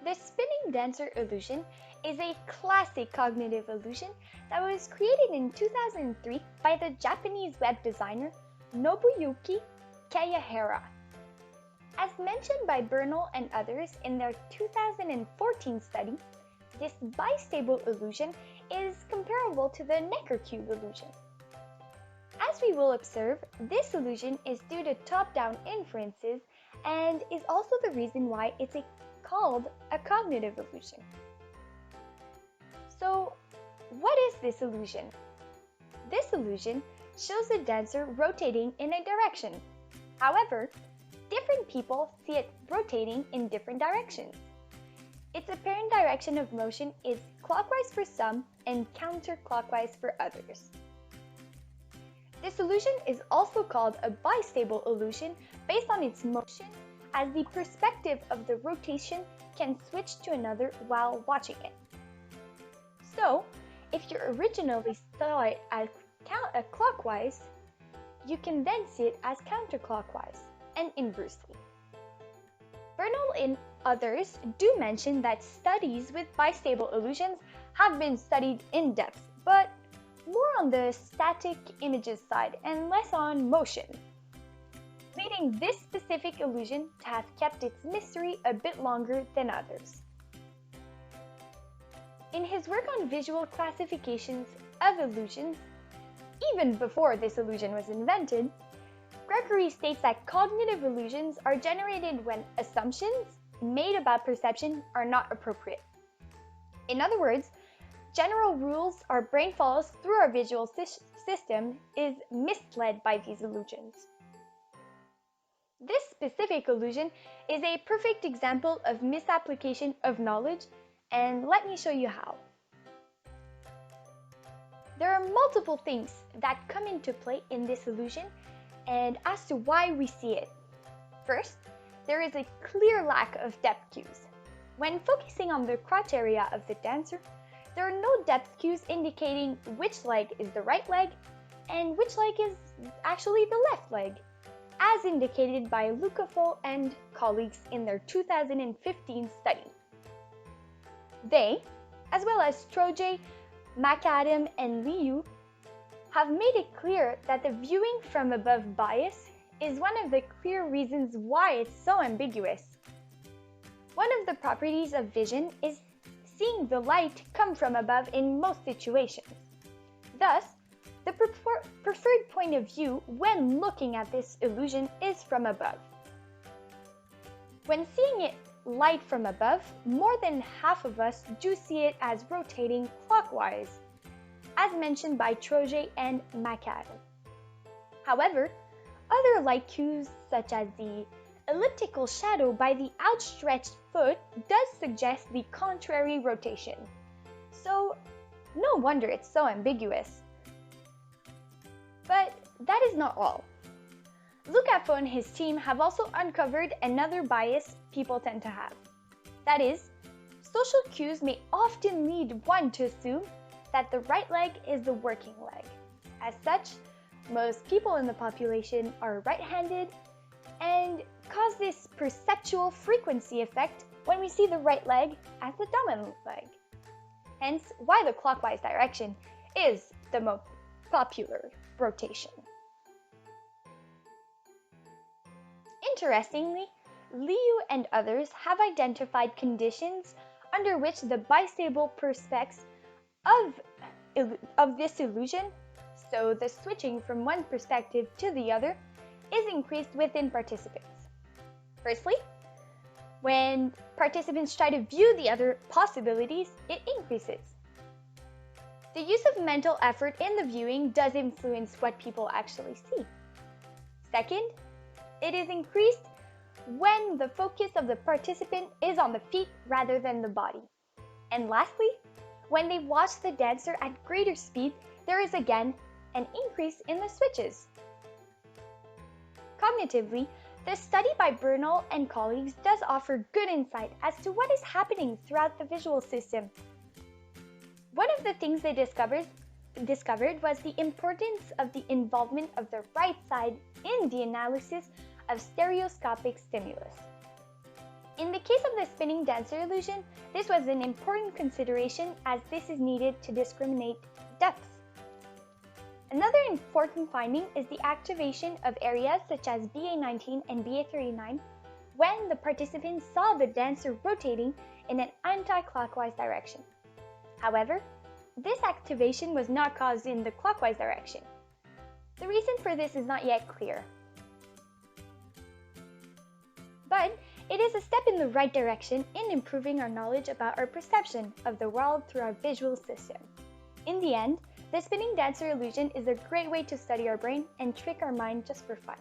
The spinning dancer illusion is a classic cognitive illusion that was created in 2003 by the Japanese web designer Nobuyuki Kayahara. As mentioned by Bernal and others in their 2014 study, this bistable illusion is comparable to the Necker cube illusion. As we will observe, this illusion is due to top-down inferences and is also the reason why it's called a cognitive illusion. So, what is this illusion? This illusion shows the dancer rotating in a direction. However, different people see it rotating in different directions. Its apparent direction of motion is clockwise for some and counterclockwise for others. This illusion is also called a bistable illusion based on its motion, as the perspective of the rotation can switch to another while watching it. So, if you originally saw it as clockwise, you can then see it as counterclockwise, and inversely. Bernal and others do mention that studies with bistable illusions have been studied in depth, but more on the static images side and less on motion, leading this specific illusion to have kept its mystery a bit longer than others. In his work on visual classifications of illusions, even before this illusion was invented, Gregory states that cognitive illusions are generated when assumptions made about perception are not appropriate. In other words, general rules our brain follows through our visual system is misled by these illusions. This specific illusion is a perfect example of misapplication of knowledge, and let me show you how. There are multiple things that come into play in this illusion and as to why we see it. First, there is a clear lack of depth cues. When focusing on the crotch area of the dancer, there are no depth cues indicating which leg is the right leg and which leg is actually the left leg, as indicated by Lucafol and colleagues in their 2015 study. They, as well as Troje, McAdam, and Liu, have made it clear that the viewing from above bias is one of the clear reasons why it's so ambiguous. One of the properties of vision is seeing the light come from above in most situations. Thus, the preferred point of view when looking at this illusion is from above. When seeing it light from above, more than half of us do see it as rotating clockwise, as mentioned by Troje and McAdam. However, other light cues such as the elliptical shadow by the outstretched foot does suggest the contrary rotation. So, no wonder it's so ambiguous. But that is not all. Lucafo and his team have also uncovered another bias people tend to have. That is, social cues may often lead one to assume that the right leg is the working leg. As such, most people in the population are right-handed and cause this perceptual frequency effect when we see the right leg as the dominant leg. Hence, why the clockwise direction is the most popular rotation. Interestingly, Liu and others have identified conditions under which the bistable perspects of this illusion, so the switching from one perspective to the other, is increased within participants. Firstly, when participants try to view the other possibilities, it increases. The use of mental effort in the viewing does influence what people actually see. Second, it is increased when the focus of the participant is on the feet rather than the body. And lastly, when they watch the dancer at greater speed, there is again an increase in the switches. Cognitively, the study by Bernal and colleagues does offer good insight as to what is happening throughout the visual system. One of the things they discovered was the importance of the involvement of the right side in the analysis of stereoscopic stimulus. In the case of the spinning dancer illusion, this was an important consideration as this is needed to discriminate depths. Another important finding is the activation of areas such as BA19 and BA39 when the participants saw the dancer rotating in an anti-clockwise direction. However, this activation was not caused in the clockwise direction. The reason for this is not yet clear. But it is a step in the right direction in improving our knowledge about our perception of the world through our visual system. In the end, the spinning dancer illusion is a great way to study our brain and trick our mind just for fun.